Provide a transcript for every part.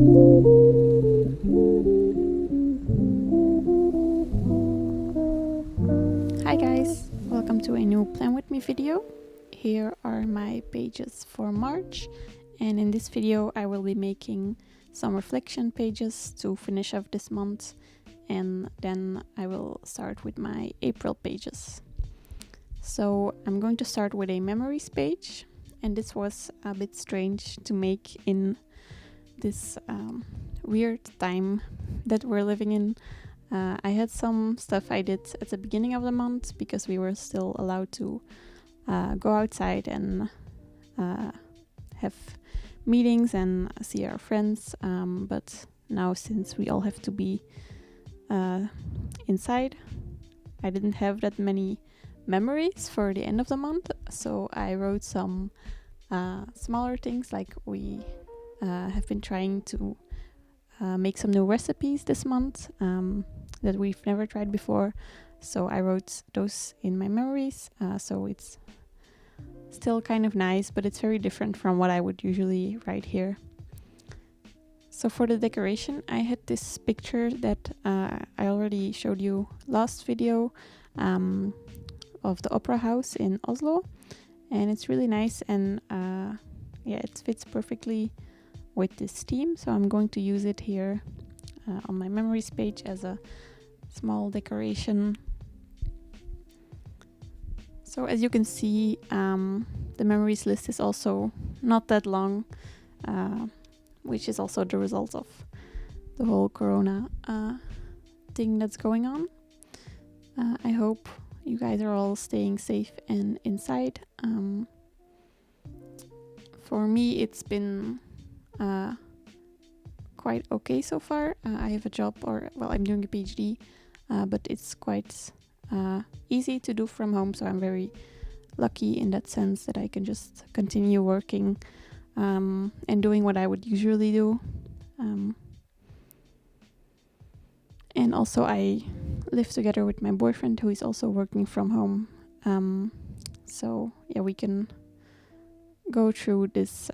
Hi guys, welcome to a new Plan With Me video. Here are my pages for March, and in this video I will be making some reflection pages to finish off this month, and then I will start with my April pages. So I'm going to start with a memories page, and this was a bit strange to make in this weird time that we're living in. I had some stuff I did at the beginning of the month because we were still allowed to go outside and have meetings and see our friends, but now since we all have to be inside, I didn't have that many memories for the end of the month, so I wrote some smaller things, like we have been trying to make some new recipes this month that we've never tried before, so I wrote those in my memories, so it's still kind of nice, but it's very different from what I would usually write here. So for the decoration, I had this picture that I already showed you last video of the opera house in Oslo, and it's really nice, and yeah, it fits perfectly with this theme, so I'm going to use it here on my memories page as a small decoration. So as you can see, the memories list is also not that long, which is also the result of the whole corona thing that's going on. I hope you guys are all staying safe and inside. For me, it's been quite okay so far. I have a job, or well, I'm doing a PhD, but it's quite easy to do from home, so I'm very lucky in that sense that I can just continue working and doing what I would usually do. And also I live together with my boyfriend, who is also working from home, so yeah, we can go through this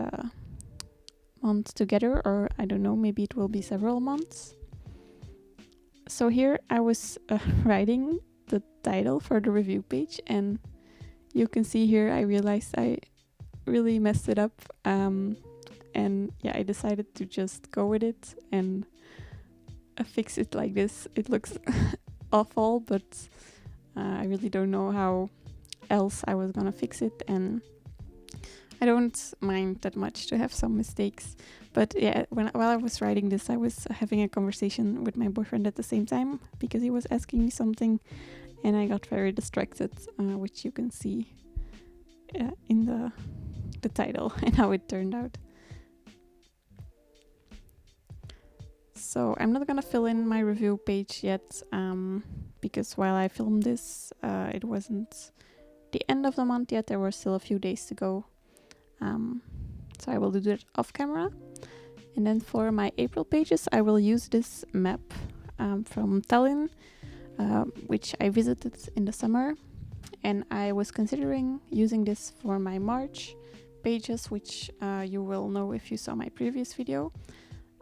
month together, or I don't know, maybe it will be several months. So here I was writing the title for the review page, and you can see here I realized I really messed it up, and yeah, I decided to just go with it and fix it like this. It looks awful, but I really don't know how else I was gonna fix it, and I don't mind that much to have some mistakes. But yeah, while I was writing this, I was having a conversation with my boyfriend at the same time, because he was asking me something, and I got very distracted, which you can see in the title and how it turned out. So I'm not gonna fill in my review page yet, because while I filmed this, it wasn't the end of the month yet. There were still a few days to go. So I will do that off camera. And then for my April pages, I will use this map from Tallinn, which I visited in the summer. And I was considering using this for my March pages, which you will know if you saw my previous video.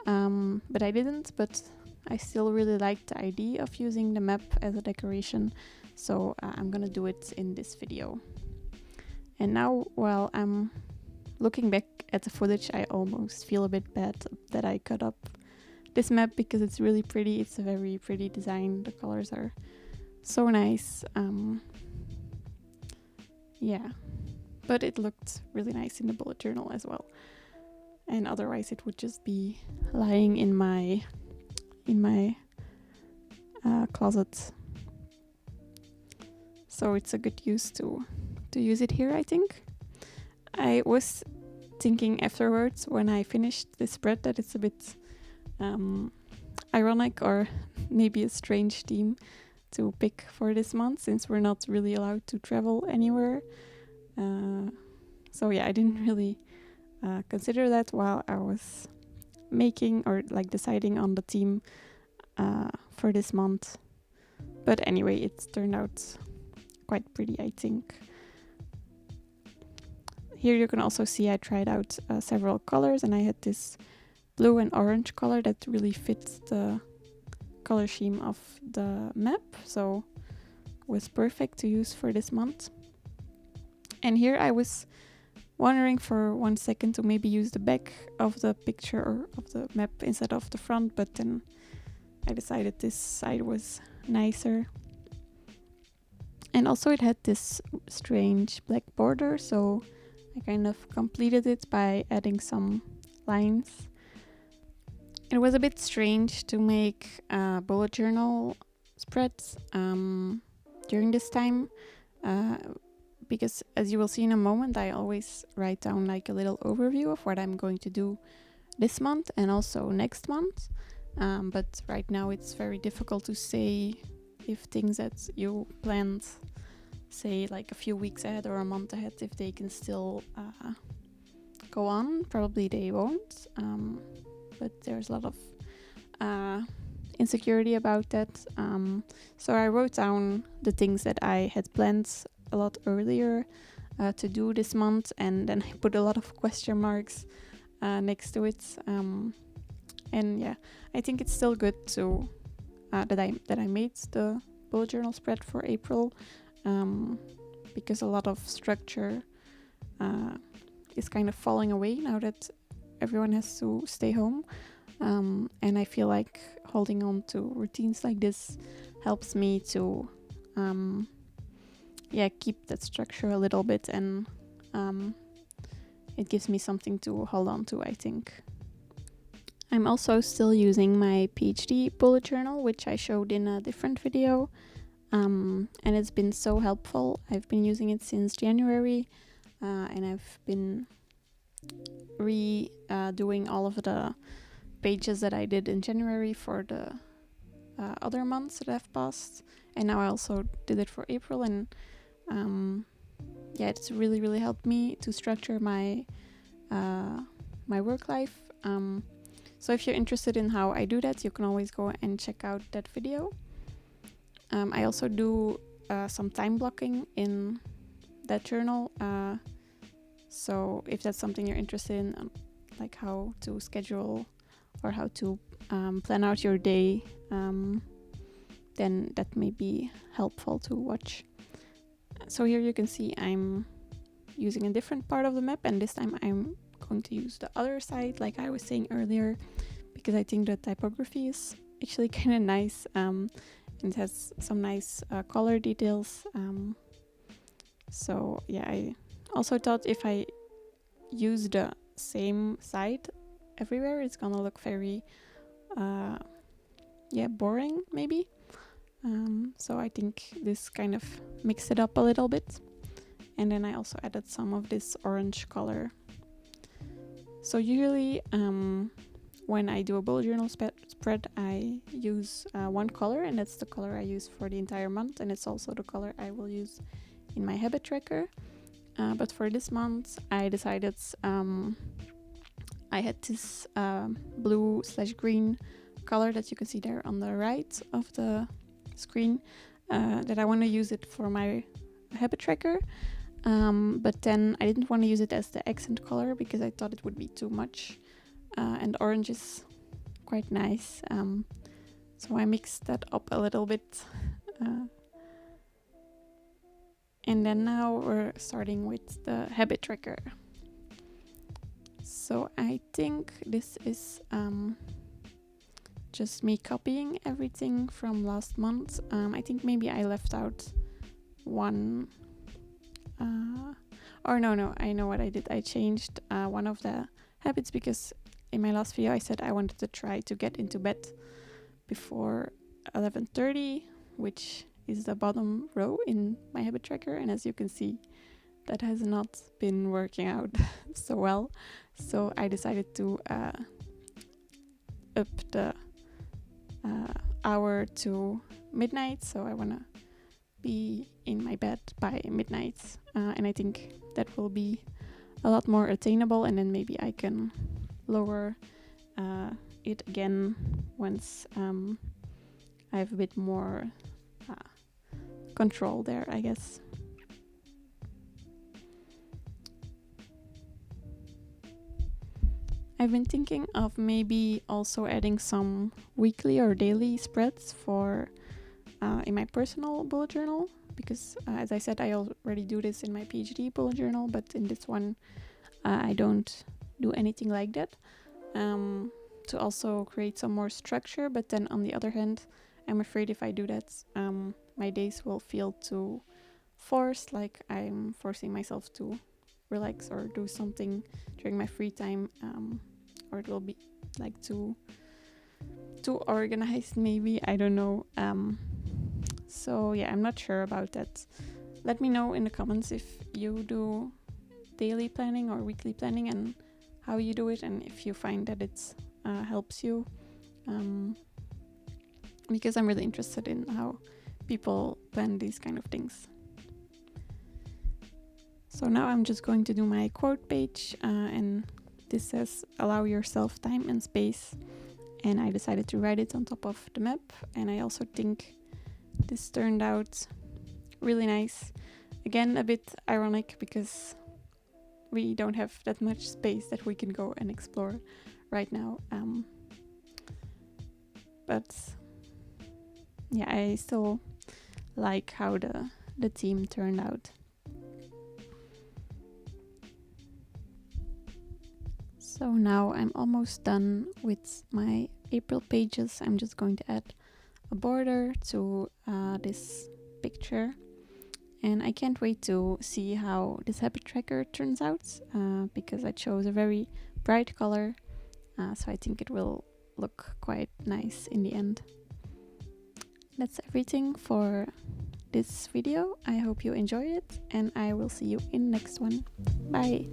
But I didn't, but I still really liked the idea of using the map as a decoration. So I'm gonna do it in this video. And now, while I'm looking back at the footage, I almost feel a bit bad that I cut up this map, because it's really pretty. It's a very pretty design. The colors are so nice. Yeah, but it looked really nice in the bullet journal as well. And otherwise it would just be lying in my closet. So it's a good use to use it here, I think. I was thinking afterwards, when I finished this spread, that it's a bit ironic, or maybe a strange theme to pick for this month, since we're not really allowed to travel anywhere. So yeah, I didn't really consider that while I was making, or like deciding on the theme for this month. But anyway, it's turned out quite pretty, I think. Here you can also see I tried out several colors, and I had this blue and orange color that really fits the color scheme of the map, so was perfect to use for this month. And here I was wondering for 1 second to maybe use the back of the picture or of the map instead of the front, but then I decided this side was nicer. And also it had this strange black border, so I kind of completed it by adding some lines. It was a bit strange to make bullet journal spreads during this time, because as you will see in a moment, I always write down like a little overview of what I'm going to do this month and also next month. But right now it's very difficult to say if things that you planned, say like a few weeks ahead or a month ahead, if they can still go on. Probably they won't, but there's a lot of insecurity about that. So I wrote down the things that I had planned a lot earlier to do this month, and then I put a lot of question marks next to it. And yeah, I think it's still good to that I made the bullet journal spread for April, because a lot of structure is kind of falling away now that everyone has to stay home. And I feel like holding on to routines like this helps me to keep that structure a little bit, and it gives me something to hold on to, I think. I'm also still using my PhD bullet journal, which I showed in a different video, and it's been so helpful. I've been using it since January, and I've been redoing all of the pages that I did in January for the other months that have passed, and now I also did it for April, and it's really helped me to structure my my work life. So if you're interested in how I do that, you can always go and check out that video. I also do some time blocking in that journal, so if that's something you're interested in, like how to schedule or how to plan out your day, then that may be helpful to watch. So here you can see I'm using a different part of the map, and this time I'm going to use the other side, like I was saying earlier, because I think the typography is actually kind of nice, and it has some nice color details. So yeah, I also thought if I use the same side everywhere, it's gonna look very boring maybe. So I think this kind of mixed it up a little bit, and then I also added some of this orange color. So usually when I do a bullet journal spread, I use one color, and that's the color I use for the entire month, and it's also the color I will use in my habit tracker. But for this month, I decided I had this blue/green color that you can see there on the right of the screen, that I want to use it for my habit tracker. But then I didn't want to use it as the accent color because I thought it would be too much, and orange is quite nice, so I mixed that up a little bit, and then now we're starting with the habit tracker. So I think this is just me copying everything from last month. I think maybe I left out one. No, I know what I did. I changed one of the habits because in my last video I said I wanted to try to get into bed before 11:30, which is the bottom row in my habit tracker, and as you can see, that has not been working out so well. So I decided to up the hour to midnight, so I want to be in my bed by midnight, and I think that will be a lot more attainable, and then maybe I can lower it again once I have a bit more control there, I guess. I've been thinking of maybe also adding some weekly or daily spreads for in my personal bullet journal, because as I said, I already do this in my PhD bullet journal, but in this one I don't do anything like that, to also create some more structure. But then on the other hand, I'm afraid if I do that, my days will feel too forced, like I'm forcing myself to relax or do something during my free time, or it will be like too organized, maybe, I don't know. So yeah, I'm not sure about that. Let me know in the comments if you do daily planning or weekly planning and how you do it, and if you find that it helps you, because I'm really interested in how people plan these kind of things. So now I'm just going to do my quote page, and this says allow yourself time and space, and I decided to write it on top of the map, and I also think this turned out really nice. Again, a bit ironic because we don't have that much space that we can go and explore right now, but yeah, I still like how the theme turned out. So now I'm almost done with my April pages. I'm just going to add a border to this picture, and I can't wait to see how this habit tracker turns out, because I chose a very bright color, so I think it will look quite nice in the end. That's everything for this video. I hope you enjoy it, and I will see you in the next one. Bye!